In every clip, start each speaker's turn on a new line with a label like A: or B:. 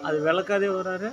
A: அது விளக்காதே வராரு.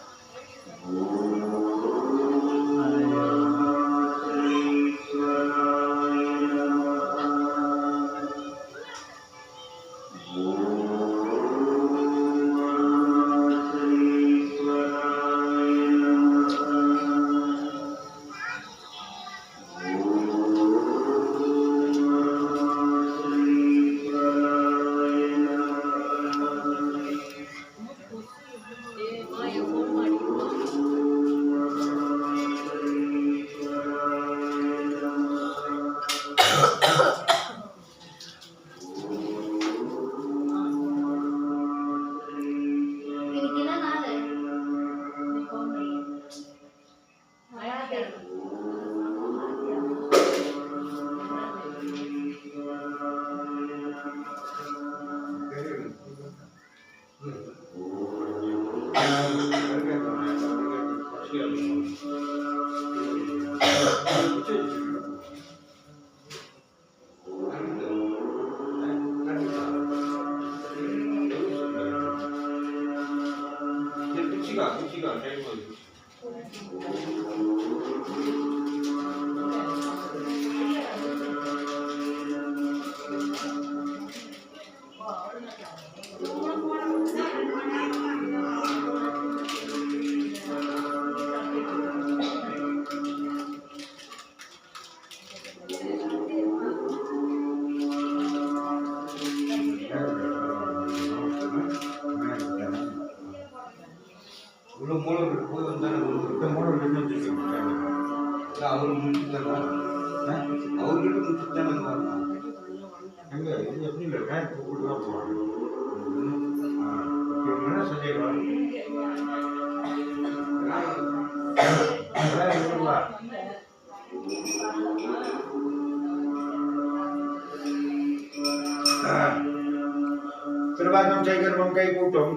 B: திருவாக்கம் செய்கிறவம் கை கூட்டும்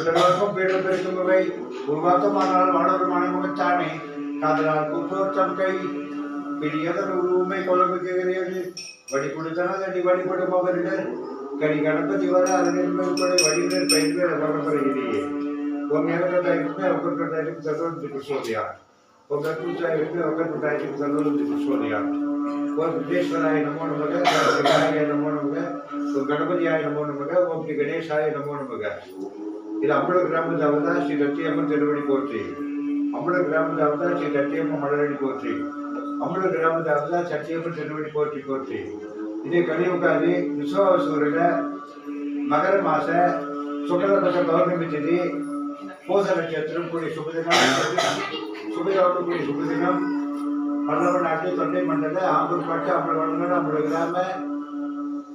B: திருவாக்கம் பீடம் பெருக்கும்பவை உருவாக்கமானால் வாழருமான முகத்தானே காதலால் கூட்டோற்றம் கை பிடியதன் உருவுமை கொலவுகிறது வடி கொடுத்தனதடி வழிபடும் அவரிடர் கடி கணபதி வர அதனின் மேற்படை வடிவினர் பயிர்கள் வளர்ப்பறையிலேயே உன் நேரத்தாயிருக்கு அவர்களுக்கு தருவதற்கு சோதியார் உன் கற்பூச்சாயிருக்கு அவர்களுக்கு தருவதற்கு சோதியார் ஓம் விக்னேஸ்வராய நமோ நமக, விநாயகாய நமோ நமக, ஓம் கணபதியாய நமோ நமக, ஓம் ஸ்ரீ கணேசாய நமோ நமக. இது அம்பலூர் கிராமத்து அவதா ஸ்ரீ தத்தியம்மன் திருவடி போற்றி. அம்பலூர் கிராமத்து அவதா ஸ்ரீ தத்தியம்மன் மலரடி போற்றி. அம்பலூர் கிராமத்து அவதா சத்தியம்மன் திருவடி போற்றி போற்றி. இது கலியுகாதி விஸ்வாவசூரில மகர மாச சுக்லபட்ச பௌர்ணமி திதி பூச நட்சத்திரம் கூடிய சுபதினம் சுபயோகம் கூடிய சுபதினம் பல்லவ நாட்டு தொண்டை மண்டல ஆம்பூர்பாட்டு அம்பலவண்டங்கள் நம்முடைய கிராம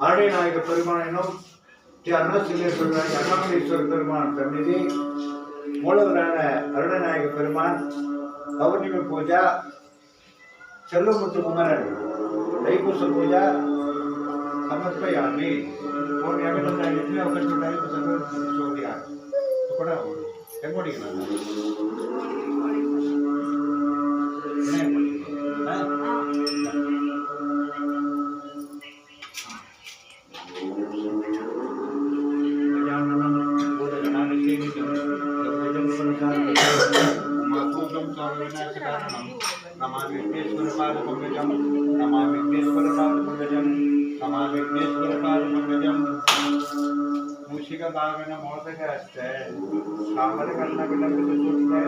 B: அருணைநாயக பெருமான் என்னும் ஸ்ரீ அருணாச்சலேஸ்வரர் அருணாமலேஸ்வரர் பெருமான் சந்நிதி மூலவரான அருணநாயக பெருமான் பௌர்ணமி பூஜா செல்வமுத்து குமரன் தைப்பூச பூஜா समर्पयामि और यहाँ पे बताइए कि अगर बताइए तो सब सो गया तो पड़ा एमोडी ना नमामि विघ्नेश्वर पादपङ्कजं नमामि विघ्नेश्वर पादपङ्कजं नमामि विघ्नेश्वर पादपङ्कजं मूषिकवाहन मोदकहस्ते कामरकर्णविलम्बितसूत्रे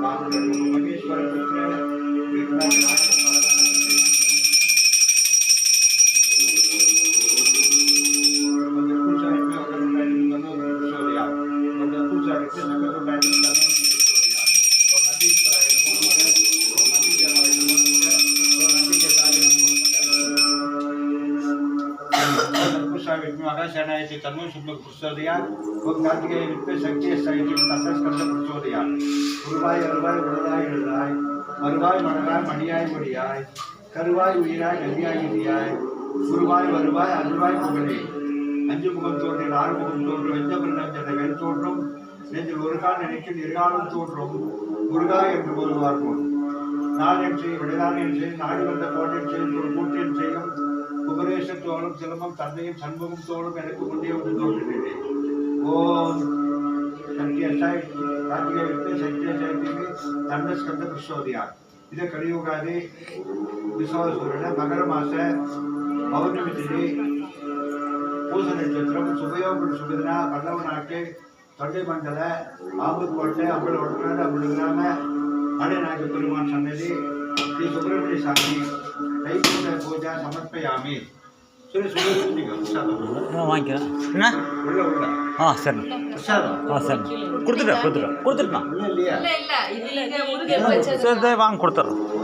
B: वामदेवमहेश्वर पुत्रे विघ्नविनाशक सेनायति तन्मय शुभ प्रचोदया ओम कार्तिकेय विद्वे शक्ति सहित तत्स्कंद प्रचोदया गुरुवाय अरुवाय वरदाय हृदय अरुवाय मनराय मणियाय मणियाय करुवाय उयराय गंगाय गिरियाय गुरुवाय वरुवाय अरुवाय कुमले அஞ்சு முகம் தோன்றில் ஆறு முகம் தோன்றும் வெஞ்சபுரம் என்ற வெண் தோன்றும் நெஞ்சில் ஒரு கால் நினைக்கும் இருகாலும் தோன்றும் முருகா என்று கூறுவார்கள் நான் என் செய்யும் விடைதான் என் செய்யும் நாடு வந்த கோட்டின் செய்யும் ஒரு கூட்டின் செய்யும் குமரேசத்தோளும் சிலம்பம் தந்தையும் சண்முகம் தோளும் எனக்கு முன்னே வந்து தோன்றினேன் ஓம் சத்ய ಕಾರ್ತಿಕ ಚೈತ್ಯ ಚೈತಿಗೆ ದಂಡಸ್ಕಂದ ಕೃಷ್ಣೋದಯ ಇದು ಕಲಿಯುಗಾದಿ ವಿಶ್ವ ಸೂರ್ಯನ ಮಕರ ಮಾಸ ಪೌರ್ಣಮಿ ತಿಥಿ பூச நட்சத்திரம் சுபயோக சுபதினா பல்லவநாட்டு தொண்டை மண்டல ஆம்புக்கோட்டை அம்பள் ஒடுநாடு அம்பள் கிராம மலைநாயக பெருமான் சன்னதி ஸ்ரீ சுப்பிரமணிய சாமி தைப்பூச பூஜா சமர்ப்பயாமி சொல்லி சொல்லிங்க பிரசாதம்
A: வாங்கிக்கிறேன் என்ன
B: உள்ள உள்ள
A: சரி
B: பிரசாதம்
A: சரி கொடுத்துட்டேன்
B: உள்ள இல்லையா
A: சரி வாங்க கொடுத்துட்றேன்